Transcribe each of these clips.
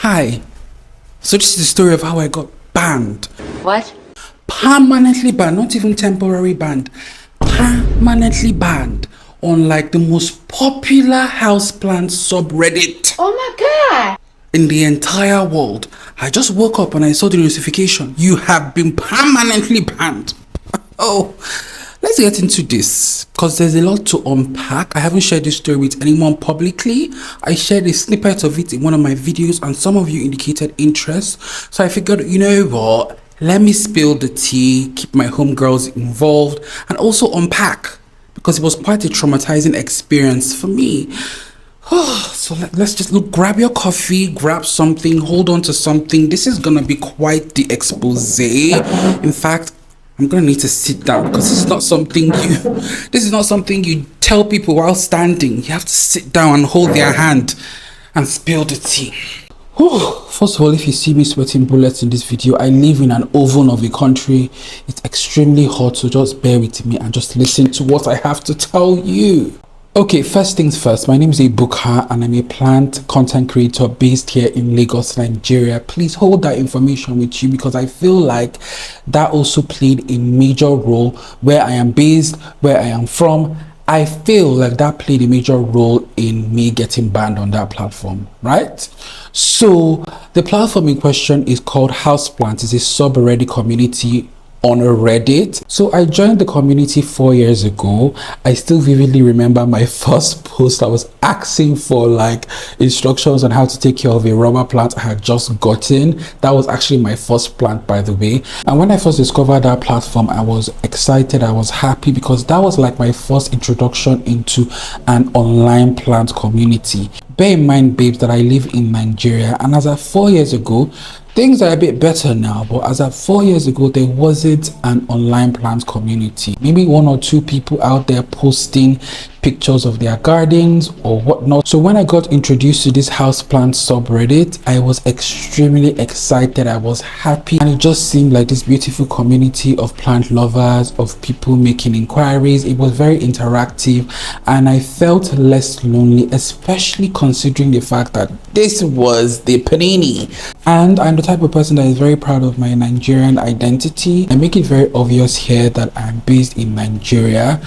Hi. So this is the story of how I got banned. What? Permanently banned, not even temporary banned. Permanently banned on like the most popular houseplant subreddit Oh my god! in the entire world. I just woke up and I saw the notification. You have been permanently banned. Oh, let's get into this because there's a lot to unpack. I haven't shared this story with anyone publicly. I shared a snippet of it in one of my videos and some of you indicated interest. So I figured, you know what? Let me spill the tea, keep my homegirls involved, and also unpack because it was quite a traumatizing experience for me. So let's just look, grab your coffee, grab something, hold on to something. This is gonna be quite the expose. In fact, I'm gonna need to sit down because this is not something you tell people while standing. You have to sit down and hold their hand and spill the tea. First of all, if you see me sweating bullets in this video, I live in an oven of a country. It's extremely hot, so just bear with me and just listen to what I have to tell you. Okay, first things first, my name is Ebuka and I'm a plant content creator based here in Lagos, Nigeria. Please hold that information with you because I feel like that also played a major role where I am based, where I am from. I feel like that played a major role in me getting banned on that platform, right? So the platform in question is called Houseplant. It's a subreddit community on a Reddit. So I joined the community 4 years ago. I still vividly remember my first post. I was asking for like instructions on how to take care of a rubber plant I had just gotten. That was actually my first plant, by the way. And when I first discovered that platform, I was excited, I was happy because that was like my first introduction into an online plant community. Bear in mind, babes, that I live in Nigeria, and as of 4 years ago, things are a bit better now, but as of 4 years ago, there wasn't an online plant community. Maybe one or two people out there posting pictures of their gardens or whatnot. So when I got introduced to this houseplant subreddit, I was extremely excited. I was happy, and it just seemed like this beautiful community of plant lovers, of people making inquiries. It was very interactive, and I felt less lonely, especially considering the fact that this was the panini. And I'm the type of person that is very proud of my Nigerian identity. I make it very obvious here that I'm based in Nigeria.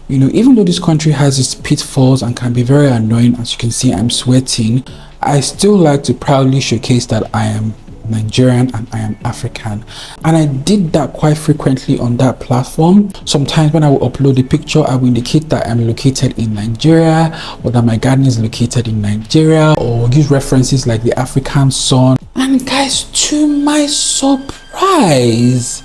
You know, even though this country has its pitfalls and can be very annoying, as you can see, I'm sweating, I still like to proudly showcase that I am Nigerian and I am African. And I did that quite frequently on that platform. Sometimes when I will upload a picture, I will indicate that I'm located in Nigeria or that my garden is located in Nigeria, or use references like the African sun. And guys, to my surprise,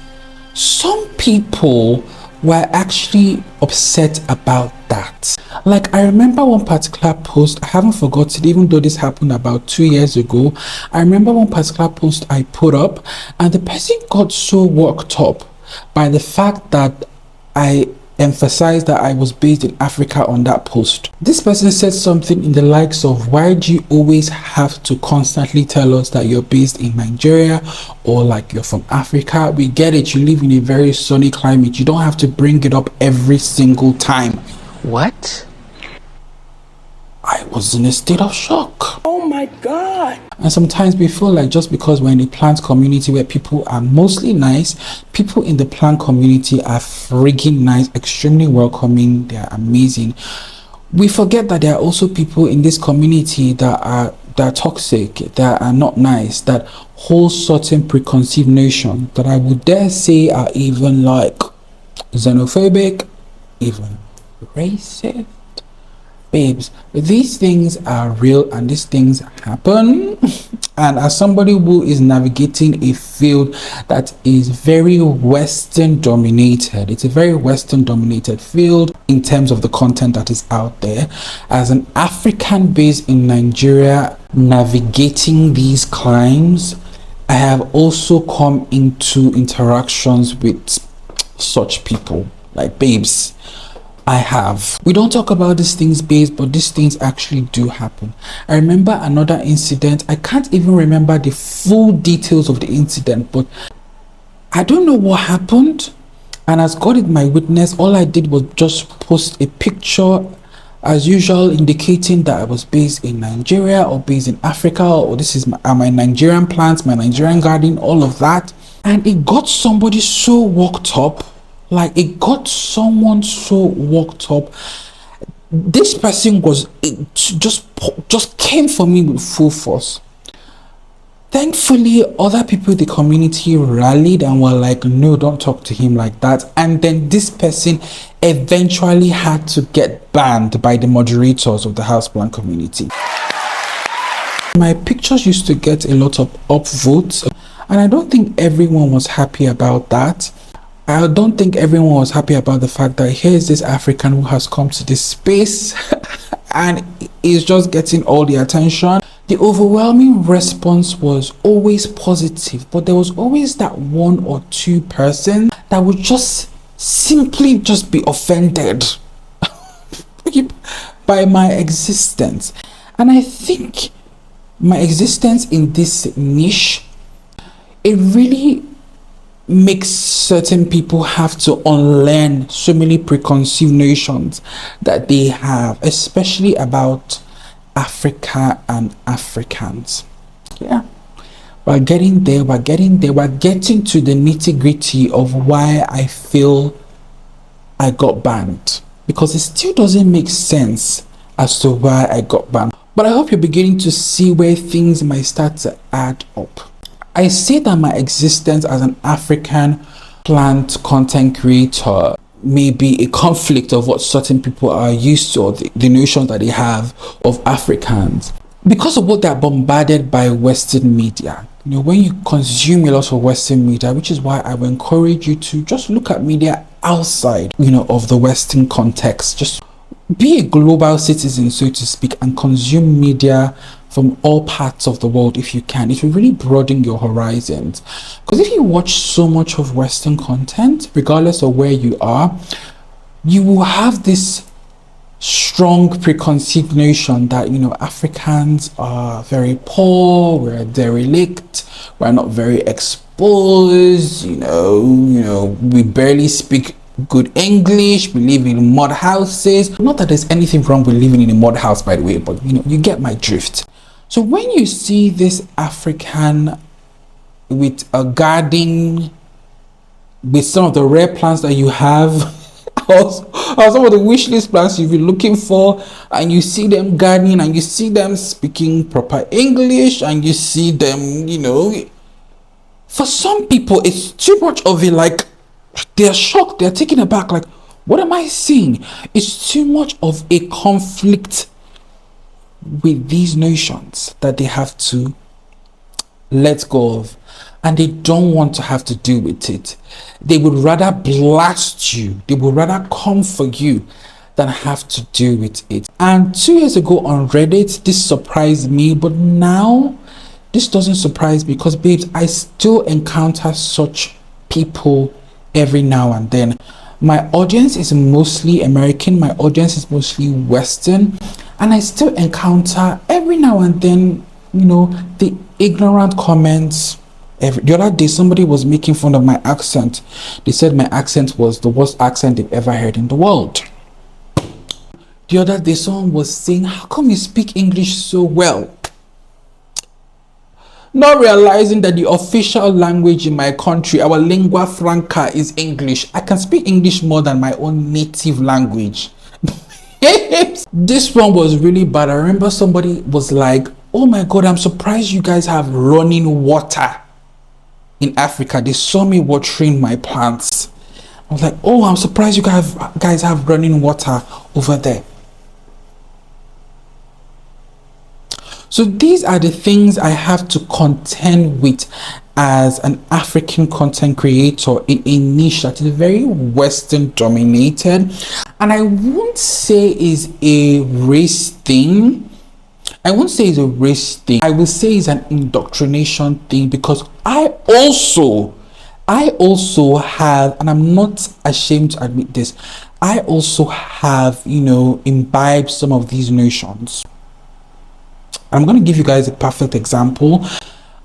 some people were actually upset about that. Like, I remember one particular post, I haven't forgotten, even though this happened about 2 years ago. I remember one particular post I put up, and the person got so worked up by the fact that I emphasized that I was based in Africa on that post. This person said something in the likes of, why do you always have to constantly tell us that you're based in Nigeria or like you're from Africa? We get it, you live in a very sunny climate. You don't have to bring it up every single time. What? I was in a state of shock. Oh my god! And sometimes we feel like just because we're in a plant community where people are mostly nice, people in the plant community are friggin' nice, extremely welcoming, they're amazing. We forget that there are also people in this community that are toxic, that are not nice, that hold certain preconceived notions that I would dare say are even like xenophobic, even racist. Babes, these things are real and these things happen. And as somebody who is navigating a field that is very Western dominated, it's a very Western dominated field in terms of the content that is out there. As an African based in Nigeria, navigating these climes, I have also come into interactions with such people. Like, babes, I have. We don't talk about these things, babes, but these things actually do happen. I remember another incident. I can't even remember the full details of the incident, but I don't know what happened. And as God is my witness, all I did was just post a picture as usual, indicating that I was based in Nigeria or based in Africa, or this is my Nigerian plants, my Nigerian garden, all of that. And it got somebody so worked up, like it got someone so worked up. This person was, it just came for me with full force. Thankfully, other people in the community rallied and were like, no, don't talk to him like that. And then this person eventually had to get banned by the moderators of the houseplant community. My pictures used to get a lot of upvotes, and I don't think everyone was happy about that. I don't think everyone was happy about the fact that here's this African who has come to this space and is just getting all the attention. The overwhelming response was always positive, but there was always that one or two person that would just simply just be offended by my existence. And I think my existence in this niche, it really makes certain people have to unlearn so many preconceived notions that they have, especially about Africa and Africans. Yeah, we're getting there, we're getting to the nitty-gritty of why I feel I got banned, because it still doesn't make sense as to why I got banned. But I hope you're beginning to see where things might start to add up. I say that my existence as an African plant content creator may be a conflict of what certain people are used to, or the notion that they have of Africans, because of what they're bombarded by Western media. You know, when you consume a lot of Western media, which is why I would encourage you to just look at media outside, you know, of the Western context. Just be a global citizen, so to speak, and consume media from all parts of the world if you can. It will really broaden your horizons. Because if you watch so much of Western content, regardless of where you are, you will have this strong preconceived notion that, you know, Africans are very poor, we're derelict, we're not very exposed, you know, we barely speak good English, we live in mud houses. Not that there's anything wrong with living in a mud house, by the way, but you know, you get my drift. So when you see this African with a garden, with some of the rare plants that you have, or some of the wish list plants you've been looking for, and you see them gardening, and you see them speaking proper English, and you see them, you know, for some people it's too much of it, like they're shocked, they're taken aback, like, what am I seeing? It's too much of a conflict with these notions that they have to let go of, and they don't want to have to deal with it. They would rather blast you, they would rather come for you than have to deal with it. And 2 years ago on Reddit, this surprised me, but now this doesn't surprise me, because babes, I still encounter such people every now and then. My audience is mostly American, my audience is mostly Western, and I still encounter every now and then, you know, the ignorant comments. The other day, somebody was making fun of my accent. They said my accent was the worst accent they've ever heard in the world. The other day, someone was saying, how come you speak English so well? Not realizing that the official language in my country, our lingua franca, is English. I can speak English more than my own native language. This one was really bad. I remember somebody was like, oh my God, I'm surprised you guys have running water in Africa. They saw me watering my plants. I was like, oh, I'm surprised you guys have running water over there. So these are the things I have to contend with as an African content creator in a niche that is very Western dominated. And I won't say is a race thing. I won't say it's a race thing. I will say it's an indoctrination thing, because I also have, and I'm not ashamed to admit this, I also have, you know, imbibed some of these notions. I'm going to give you guys a perfect example.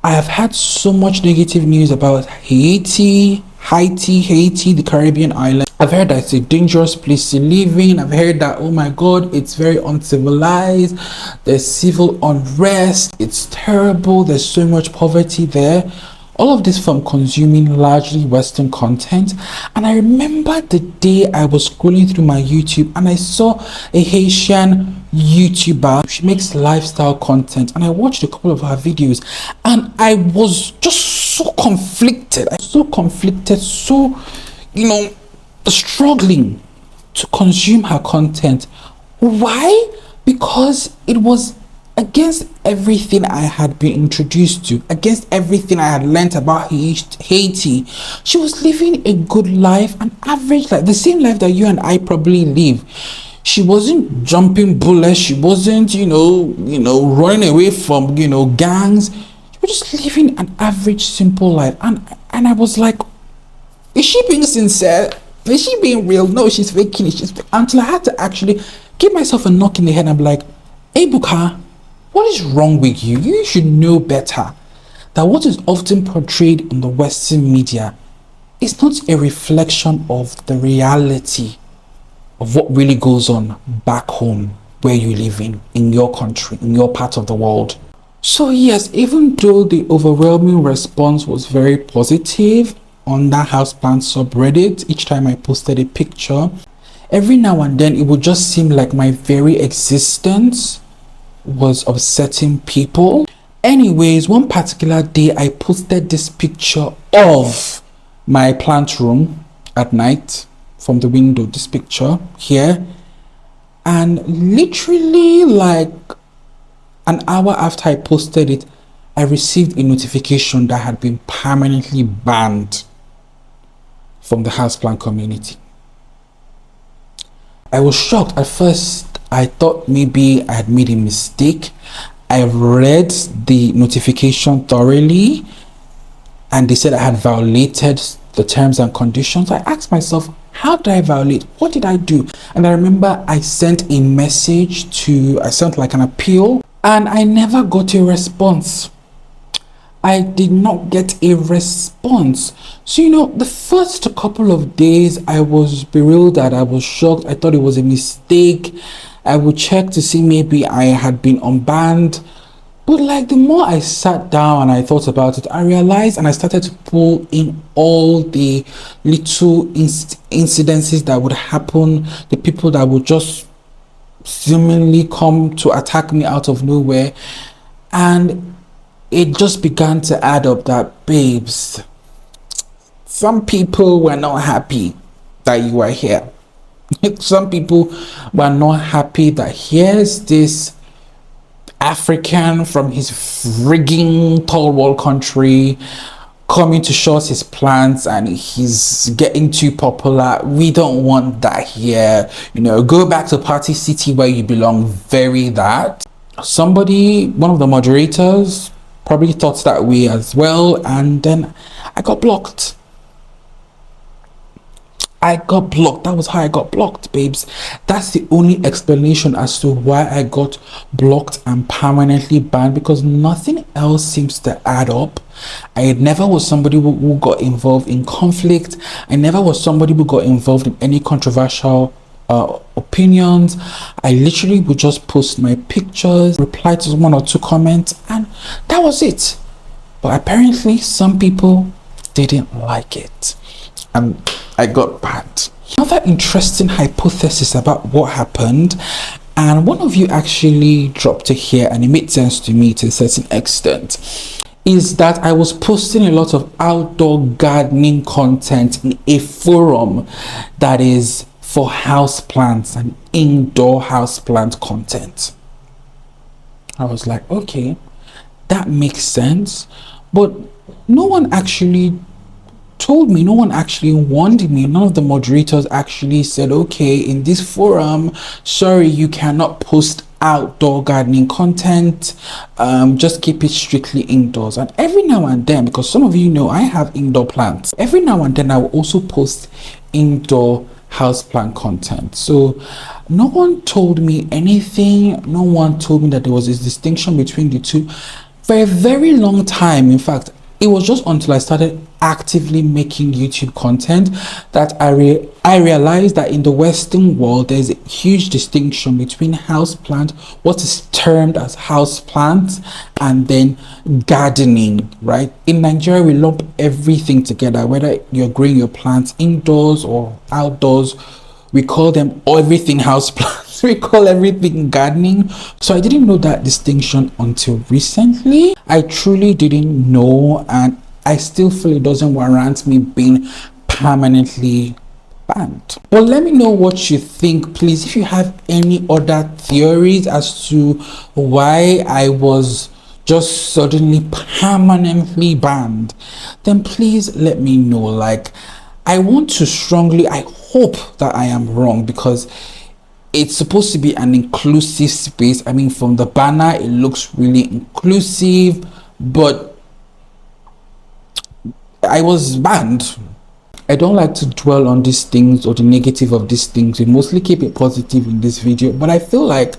I have had so much negative news about Haiti, the Caribbean island. I've heard that it's a dangerous place to live in. I've heard that, oh my God, it's very uncivilized. There's civil unrest. It's terrible. There's so much poverty there. All of this from consuming largely Western content. And I remember the day I was scrolling through my YouTube and I saw a Haitian YouTuber. She makes lifestyle content, and I watched a couple of her videos and I was just so conflicted. So, struggling to consume her content. Why? Because it was against everything I had been introduced to, against everything I had learnt about Haiti. She was living a good life, an average life, the same life that you and I probably live. She wasn't jumping bullets. She wasn't, running away from, gangs. She was just living an average, simple life. And I was like, is she being sincere? Is she being real? No, she's faking it. Until I had to actually give myself a knock in the head and be like, hey, Buka, what is wrong with you? You should know better that what is often portrayed in the Western media is not a reflection of the reality of what really goes on back home where you live in your country, in your part of the world. So yes, even though the overwhelming response was very positive on that houseplant subreddit, each time I posted a picture, every now and then it would just seem like my very existence was upsetting people. Anyways, one particular day I posted this picture of my plant room at night from the window, this picture here, and literally like an hour after I posted it, I received a notification that I had been permanently banned from the houseplant community. I was shocked. At first, I thought maybe I had made a mistake. I read the notification thoroughly and they said I had violated the terms and conditions. I asked myself, how did I violate? What did I do? And I remember I sent a message I sent like an appeal, and I never got a response. I did not get a response. So, the first couple of days, I was bewildered. I was shocked. I thought it was a mistake. I would check to see maybe I had been unbanned. But like the more I sat down and I thought about it, I realized and I started to pull in all the little incidences that would happen, the people that would just seemingly come to attack me out of nowhere. And it just began to add up that, babes, some people were not happy that you were here. Some people were not happy that here's this African from his frigging tall wall country coming to show us his plants and he's getting too popular. We don't want that here. Go back to Party City where you belong. Very that. Somebody, one of the moderators, probably thought that way as well, and then I got blocked. That was how I got blocked, babes. That's the only explanation as to why I got blocked and permanently banned, because nothing else seems to add up. I never was somebody who got involved in conflict. I never was somebody who got involved in any controversial opinions. I literally would just post my pictures, reply to one or two comments, and that was it. But apparently some people didn't like it, and I got banned. Another interesting hypothesis about what happened, and one of you actually dropped it here and it made sense to me to a certain extent, is that I was posting a lot of outdoor gardening content in a forum that is for houseplants and indoor houseplant content. I was like, okay, that makes sense, but no one actually told me, no one actually warned me. None of the moderators actually said, okay, in this forum, sorry, you cannot post outdoor gardening content, just keep it strictly indoors. And every now and then, because some of you know I have indoor plants, every now and then I will also post indoor houseplant content. So no one told me anything. No one told me that there was this distinction between the two. For a very long time, in fact, It was just until I started actively making YouTube content that I realized that in the Western world, there's a huge distinction between houseplant, what is termed as houseplant, and then gardening, right? In Nigeria, we lump everything together, whether you're growing your plants indoors or outdoors. We call them everything houseplants. We call everything gardening. So I didn't know that distinction until recently. I truly didn't know, and I still feel it doesn't warrant me being permanently banned. But let me know what you think, please. If you have any other theories as to why I was just suddenly permanently banned, then please let me know. Like, I want to strongly, I hope that I am wrong, because it's supposed to be an inclusive space. I mean, from the banner, it looks really inclusive, but I was banned. I don't like to dwell on these things or the negative of these things. We mostly keep it positive in this video, but I feel like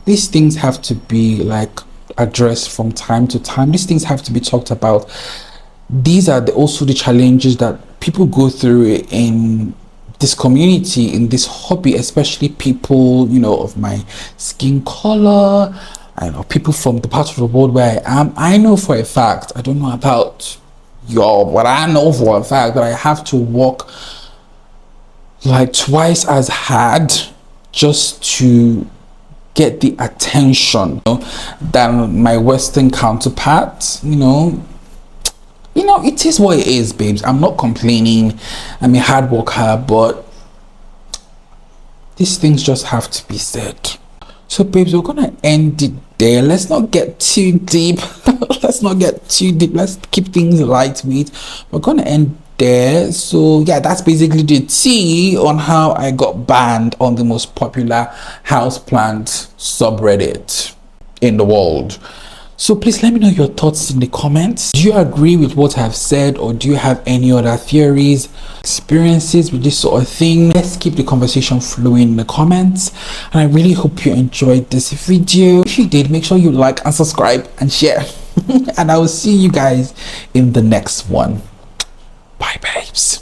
these things have to be like addressed from time to time. These things have to be talked about. These are also the challenges that people go through in this community, in this hobby, especially people, you know, of my skin color. I know people from the part of the world where I am. I know for a fact, I don't know about y'all, but I know for a fact that I have to work like twice as hard just to get the attention, you know, than my Western counterparts. You know, it is what it is, babes. I'm not complaining. I'm a hard worker, but these things just have to be said. So, babes, we're gonna end it there. Let's not get too deep. Let's not get too deep. Let's keep things lightweight. We're gonna end there. So, yeah, that's basically the tea on how I got banned on the most popular houseplant subreddit in the world. So please let me know your thoughts in the comments. Do you agree with what I've said, or do you have any other theories, experiences with this sort of thing? Let's keep the conversation flowing in the comments, and I really hope you enjoyed this video. If you did, make sure you like and subscribe and share. And I will see you guys in the next one. Bye, babes.